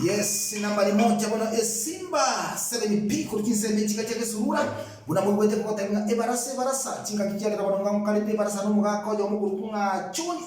Yes, nambari moja bono Simba 7P kurukinse mechika chake surura buna mwete kwa tenga ebarasa chinga kichale bono ngamukali ebarasa no mugako yo mukurukunga choni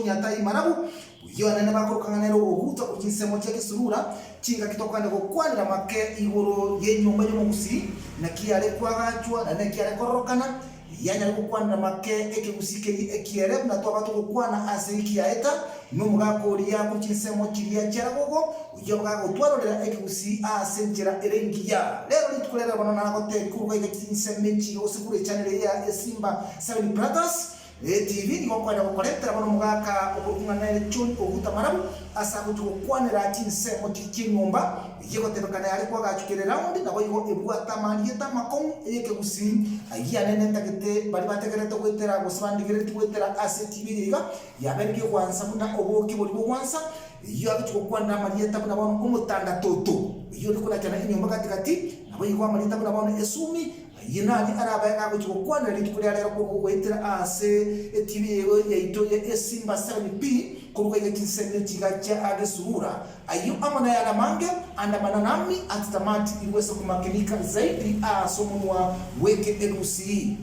atai marabu yo anene bakurukunga nero ohuta kurukinse moja chake surura chinga kitokane ko kwanira make igoro yenyumba yo musi na kiale kwagachwa na kiale korokana yanya kukwana make ekegusike ekiere na to abatu kukwana asiki yaeta numugako liya kuchinsemo chilia cyaragogo uyo bwago twarorera ekegusi asenjera erengiya lero nitukolera bano na hotel kuruko ikinseme osikure channel ya Simba 7 Brothers TV ni kwa kwa kolekta bano mugaka okumana chon oguta marabu asa kutukwanira chinsemo chinyumba yego tebakana yari kwa gachukere round na boyo ebwata mali etamakom ekegusi ayanene takete bali bategerete kwetera gusbandigere twetera ACTV yiga yaberge kwanza kuna oboki boli bwanza iyo abituko kwanda mali etabuna bano umutanda toto iyo nikuna cyane inyumba katikati nabo yigo mali etabuna bano esumi yinani araba yako cyo kwana litukuri rero ko kwetera ACTV yito ya Simba 7P kuruko ikinseme chigacha agesura ayo amana ya namange andamana nami atitamati iweze kumakinika zaidi somunwa weke egusi